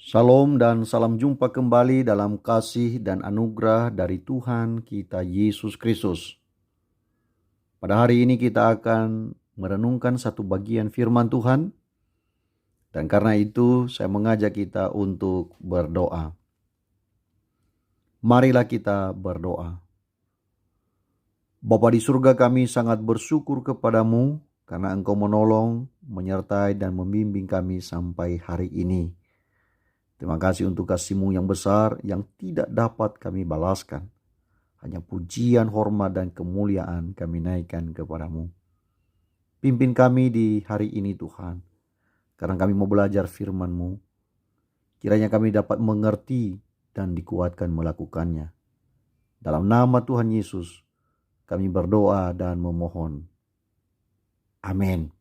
Salam dan salam jumpa kembali dalam kasih dan anugerah dari Tuhan kita Yesus Kristus. Pada hari ini kita akan merenungkan satu bagian firman Tuhan, dan karena itu saya mengajak kita untuk berdoa. Marilah kita berdoa. Bapa di surga, kami sangat bersyukur kepadamu karena Engkau menolong, menyertai dan membimbing kami sampai hari ini. Terima kasih untuk kasih-Mu yang besar yang tidak dapat kami balaskan. Hanya pujian, hormat, dan kemuliaan kami naikkan kepadamu. Pimpin kami di hari ini Tuhan, karena kami mau belajar firman-Mu. Kiranya kami dapat mengerti dan dikuatkan melakukannya. Dalam nama Tuhan Yesus, kami berdoa dan memohon. Amin.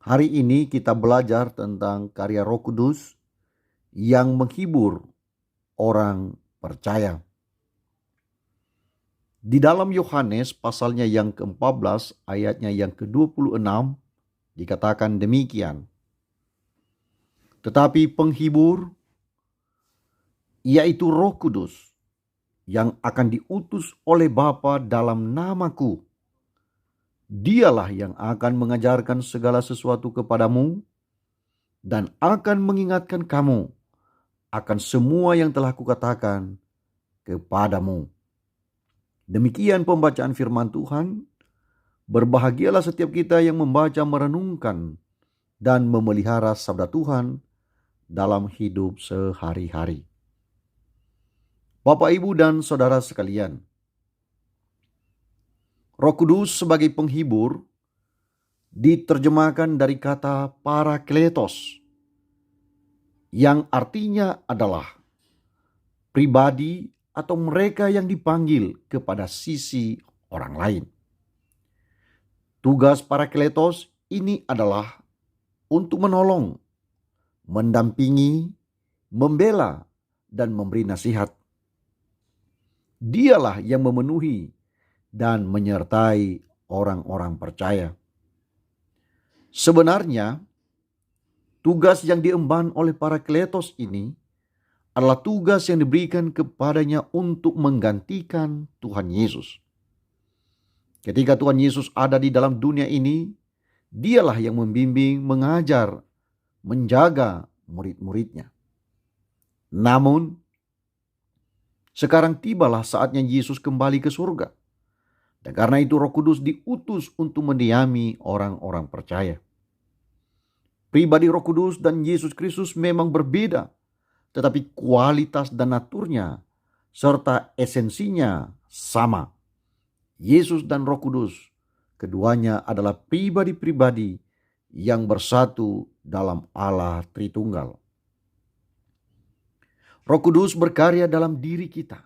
Hari ini kita belajar tentang karya Roh Kudus yang menghibur orang percaya. Di dalam Yohanes pasalnya yang ke-14 ayatnya yang ke-26 dikatakan demikian. Tetapi penghibur, yaitu Roh Kudus, yang akan diutus oleh Bapa dalam namaku, Dialah yang akan mengajarkan segala sesuatu kepadamu dan akan mengingatkan kamu akan semua yang telah kukatakan kepadamu. Demikian pembacaan firman Tuhan. Berbahagialah setiap kita yang membaca, merenungkan, dan memelihara sabda Tuhan dalam hidup sehari-hari. Bapak, Ibu, dan Saudara sekalian, Roh Kudus sebagai penghibur diterjemahkan dari kata parakletos, yang artinya adalah pribadi atau mereka yang dipanggil kepada sisi orang lain. Tugas parakletos ini adalah untuk menolong, mendampingi, membela, dan memberi nasihat. Dialah yang memenuhi dan menyertai orang-orang percaya. Sebenarnya, tugas yang diemban oleh parakletos ini adalah tugas yang diberikan kepadanya untuk menggantikan Tuhan Yesus. Ketika Tuhan Yesus ada di dalam dunia ini, Dialah yang membimbing, mengajar, menjaga murid-muridnya. Namun, sekarang tibalah saatnya Yesus kembali ke surga. Dan karena itu Roh Kudus diutus untuk mendiami orang-orang percaya. Pribadi Roh Kudus dan Yesus Kristus memang berbeda, tetapi kualitas dan naturnya serta esensinya sama. Yesus dan Roh Kudus, keduanya adalah pribadi-pribadi yang bersatu dalam Allah Tritunggal. Roh Kudus berkarya dalam diri kita.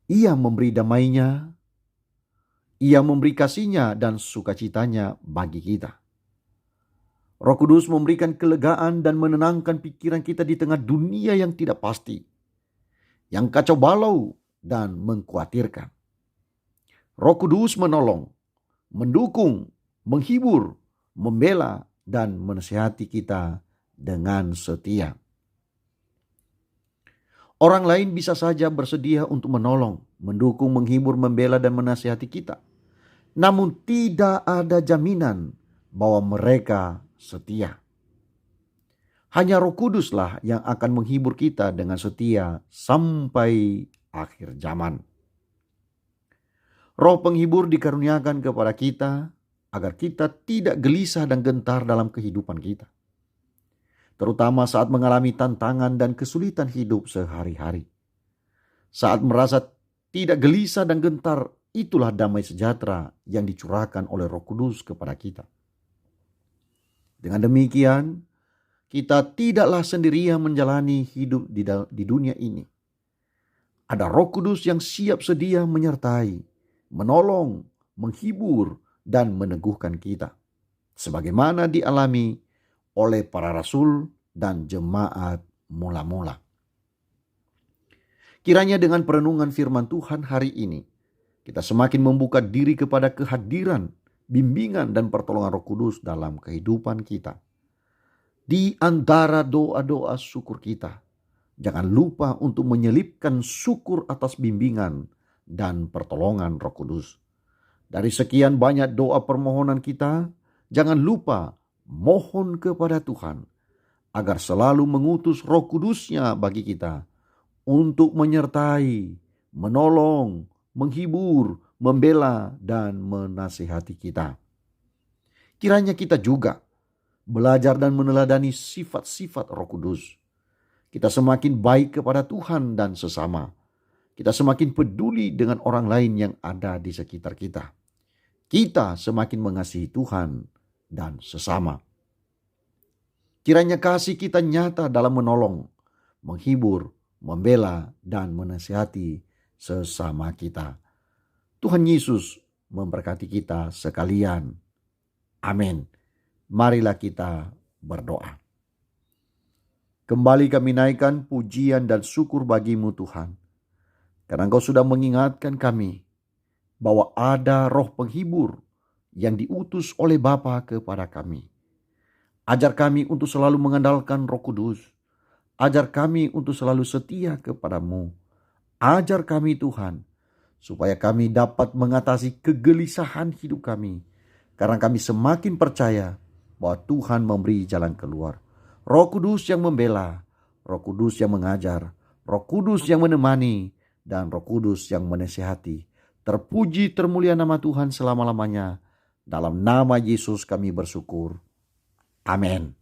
Ia memberi damainya, Ia memberi kasihnya dan sukacitanya bagi kita. Roh Kudus memberikan kelegaan dan menenangkan pikiran kita di tengah dunia yang tidak pasti, yang kacau balau dan mengkhawatirkan. Roh Kudus menolong, mendukung, menghibur, membela, dan menasihati kita dengan setia. Orang lain bisa saja bersedia untuk menolong, mendukung, menghibur, membela, dan menasihati kita. Namun tidak ada jaminan bahwa mereka setia. Hanya Roh Kuduslah yang akan menghibur kita dengan setia sampai akhir zaman. Roh penghibur dikaruniakan kepada kita agar kita tidak gelisah dan gentar dalam kehidupan kita, terutama saat mengalami tantangan dan kesulitan hidup sehari-hari. Saat merasa tidak gelisah dan gentar, itulah damai sejahtera yang dicurahkan oleh Roh Kudus kepada kita. Dengan demikian, kita tidaklah sendirian menjalani hidup di dunia ini. Ada Roh Kudus yang siap sedia menyertai, menolong, menghibur, dan meneguhkan kita, sebagaimana dialami oleh para rasul dan jemaat mula-mula. Kiranya dengan perenungan firman Tuhan hari ini, kita semakin membuka diri kepada kehadiran, bimbingan, dan pertolongan Roh Kudus dalam kehidupan kita. Di antara doa-doa syukur kita, jangan lupa untuk menyelipkan syukur atas bimbingan dan pertolongan Roh Kudus. Dari sekian banyak doa permohonan kita, jangan lupa mohon kepada Tuhan agar selalu mengutus Roh Kudus-Nya bagi kita untuk menyertai, menolong, menghibur, membela, dan menasihati kita. Kiranya kita juga belajar dan meneladani sifat-sifat Roh Kudus. Kita semakin baik kepada Tuhan dan sesama. Kita semakin peduli dengan orang lain yang ada di sekitar kita. Kita semakin mengasihi Tuhan dan sesama. Kiranya kasih kita nyata dalam menolong, menghibur, membela, dan menasihati sesama kita. Tuhan Yesus memberkati kita sekalian. Amin. Marilah kita berdoa. Kembali kami naikkan pujian dan syukur bagi-Mu Tuhan, karena Engkau sudah mengingatkan kami bahwa ada roh penghibur yang diutus oleh Bapa kepada kami. Ajar kami untuk selalu mengandalkan Roh Kudus. Ajar kami untuk selalu setia kepada-Mu. Ajar kami Tuhan, supaya kami dapat mengatasi kegelisahan hidup kami, karena kami semakin percaya bahwa Tuhan memberi jalan keluar. Roh Kudus yang membela, Roh Kudus yang mengajar, Roh Kudus yang menemani, dan Roh Kudus yang menasihati. Terpuji termulia nama Tuhan selama-lamanya. Dalam nama Yesus kami bersyukur. Amin.